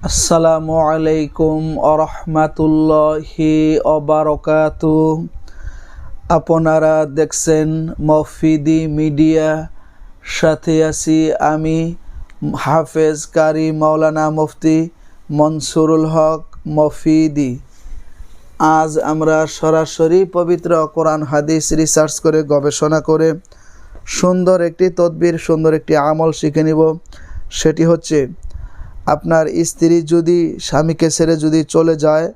আসসালামু আলাইকুম আরহামাতুল্লাহি অবারকাতু। আপনারা দেখছেন মফিদি মিডিয়া, সাথে আছি আমি হাফেজ কারি মাওলানা মুফতি মনসুরুল হক মফিদি। আজ আমরা সরাসরি পবিত্র কোরআন হাদিস রিসার্চ করে গবেষণা করে সুন্দর একটি তদবির, সুন্দর একটি আমল শিখে নিব। সেটি হচ্ছে, আপনার স্ত্রী যদি স্বামীকে ছেড়ে যদি চলে যায়,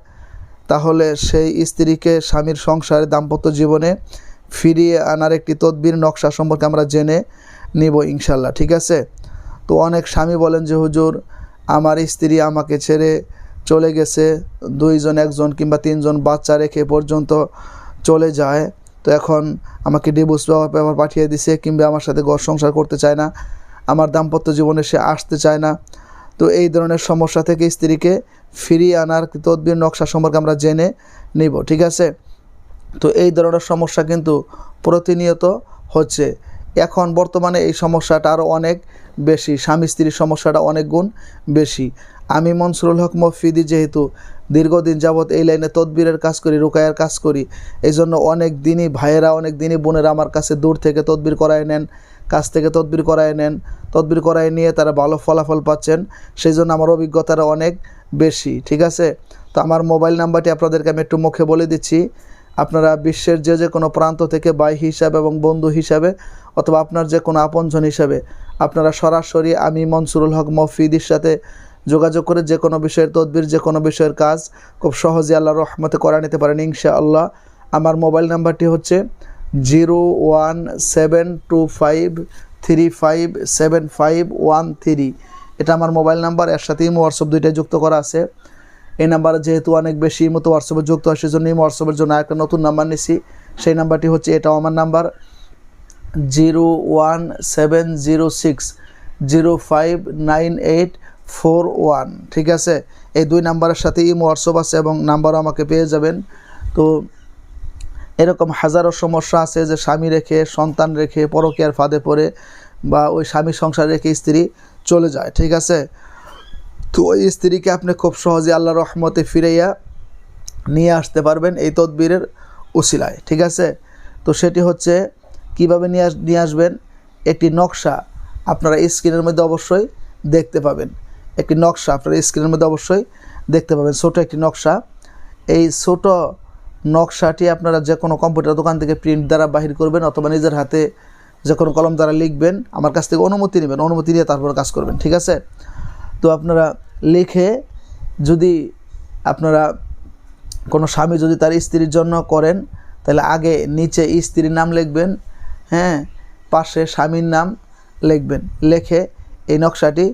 তাহলে সেই স্ত্রীকে স্বামীর সংসারে দাম্পত্য জীবনে ফিরিয়ে আনার একটি তদবির নকশা সম্পর্কে আমরা জেনে নিব ইনশাল্লাহ। ঠিক আছে? তো অনেক স্বামী বলেন যে হুজুর, আমার স্ত্রী আমাকে ছেড়ে চলে গেছে, 2 জন 1 জন কিংবা 3 জন বাচ্চা রেখে পর্যন্ত চলে যায়, তো এখন আমাকে ডিভোর্স পেপার পাঠিয়ে দিছে, কিংবা আমার সাথে ঘর সংসার করতে চায় না, আমার দাম্পত্য জীবনে সে আসতে চায় না। তো এই ধরনের সমস্যা থেকে স্ত্রীকে ফিরিয়ে আনার তদবির নকশা সম্পর্কে আমরা জেনে নিব। ঠিক আছে? তো এই ধরনের সমস্যা কিন্তু প্রতিনিয়ত হচ্ছে। এখন বর্তমানে এই সমস্যাটা আরও অনেক বেশি, স্বামী স্ত্রীর সমস্যাটা অনেক গুণ বেশি। আমি মনসুরুল হক মফিদি যেহেতু দীর্ঘদিন যাবৎ এই লাইনে তদবিরের কাজ করি, রুকায়ার কাজ করি, এই জন্য অনেক দিনই ভাইয়েরা, অনেক দিনই বোনেরা আমার কাছে দূর থেকে তদবির করায় নেন, কাছ থেকে তদবির করায় নেন, তদবির করায় নিয়ে তারা ভালো ফলাফল পাচ্ছেন। সেই জন্য আমার অভিজ্ঞতাটা অনেক বেশি। ঠিক আছে? তো আমার মোবাইল নাম্বারটি আপনাদেরকে আমি একটু মুখে বলে দিচ্ছি। আপনারা বিশ্বের যে কোনো প্রান্ত থেকে ভাই হিসাবে এবং বন্ধু হিসাবে, অথবা আপনার যে কোনো আপনজন হিসাবে, আপনারা সরাসরি আমি মনসুরুল হক মফিদির সাথে যোগাযোগ করে যে কোনো বিষয়ের তদবির, যে কোনো বিষয়ের কাজ খুব সহজে আল্লাহর রহমতে করা নিতে পারেন ইনশাআল্লাহ। আমার মোবাইল নাম্বারটি হচ্ছে 01725357513। এটা আমার মোবাইল নাম্বার। এর সাথে ইমো হোয়াটসঅ্যাপ দুইটাই যুক্ত করা আছে। এই নাম্বারে যেহেতু অনেক বেশি ইমো তো হোয়াটসঅ্যাপে যুক্ত হয়, সেজন্য ইমো হোয়াটসঅ্যাপের জন্য একটা নতুন নাম্বার নিছি। সেই নাম্বারটি হচ্ছে, এটাও আমার নাম্বার, 01706059841। ঠিক আছে? এই 2 নাম্বারের সাথে ইমো হোয়াটসঅ্যাপ আছে এবং নাম্বারও আমাকে পেয়ে যাবেন। তো এরকম হাজারো সমস্যা আছে যে স্বামী রেখে, সন্তান রেখে পরকীয়ার ফাঁদে পড়ে, বা ওই স্বামী সংসার রেখে স্ত্রী চলে যায়। ঠিক আছে? তো ওই স্ত্রীকে আপনি খুব সহজে আল্লাহর রহমতে ফিরাইয়া নিয়ে আসতে পারবেন এই তদবিরের উসিলায়। ঠিক আছে? তো সেটি হচ্ছে কিভাবে নিয়ে আসবেন, একটি নকশা আপনারা স্ক্রিনের মধ্যে অবশ্যই দেখতে পাবেন। একটি নকশা আপনারা স্ক্রিনের মধ্যে অবশ্যই দেখতে পাবেন, ছোটো একটি নকশা। এই ছোট নকশাটি আপনারা যে কোনো কম্পিউটার দোকান থেকে প্রিন্ট দ্বারা বাহির করবেন, অথবা নিজের হাতে যে কোনো কলম দ্বারা লিখবেন, আমার কাছ থেকে অনুমতি নেবেন, অনুমতি নিয়ে তারপর কাজ করবেন। ঠিক আছে? তো আপনারা লিখে, যদি আপনারা কোনো স্বামী যদি তার স্ত্রীর জন্য করেন, তাহলে আগে নিচে স্ত্রীর নাম লিখবেন, হ্যাঁ, পাশে স্বামীর নাম লিখবেন। লিখে এই নকশাটি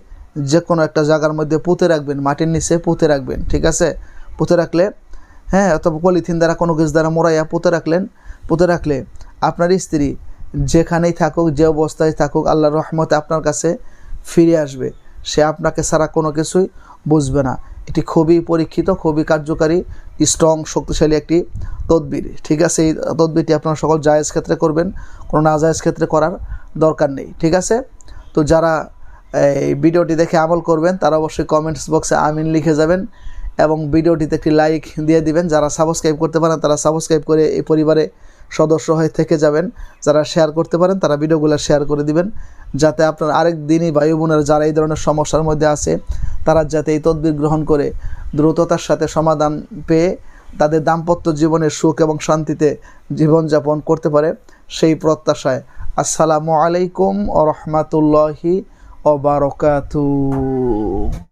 যে কোনো একটা জায়গার মধ্যে পুঁতে রাখবেন, মাটির নিচে পুঁতে রাখবেন। ঠিক আছে? পুঁতে রাখলে, হ্যাঁ, অথবা পলিথিন দ্বারা কোনো কিছু দ্বারা মোড়াইয়া পুঁতে রাখলে আপনার স্ত্রী যেখানেই থাকুক, যে অবস্থায় থাকুক, আল্লাহর রহমতে আপনার কাছে ফিরে আসবে। সে আপনাকে ছাড়া কোনো কিছুই বুঝবে না। এটি খুবই পরীক্ষিত, খুবই কার্যকারী, স্ট্রং, শক্তিশালী একটি তদবির। ঠিক আছে? এই তদবিরটি আপনারা সকল জায়েজ ক্ষেত্রে করবেন, কোনো নাজায়েজ ক্ষেত্রে করার দরকার নেই। ঠিক আছে? তো যারা এই ভিডিওটি দেখে আমল করবেন, তারা অবশ্যই কমেন্টস বক্সে আমিন লিখে যাবেন এবং ভিডিওটিতে একটি লাইক দিয়ে দিবেন। যারা সাবস্ক্রাইব করতে পারেন, তারা সাবস্ক্রাইব করে এই পরিবারে সদস্য হয়ে থেকে যাবেন। যারা শেয়ার করতে পারেন, তারা ভিডিওগুলো শেয়ার করে দিবেন, যাতে আপনার আরেক দিনই ভাই বোনেরা যারা এই ধরনের সমস্যার মধ্যে আছে, তারা যাতে এই তদবির গ্রহণ করে দ্রুততার সাথে সমাধান পেয়ে তাদের দাম্পত্য জীবনের সুখ এবং শান্তিতে জীবনযাপন করতে পারে, সেই প্রত্যাশায়। আসসালামু আলাইকুম ওয়া রাহমাতুল্লাহি ওয়া বারাকাতুহু।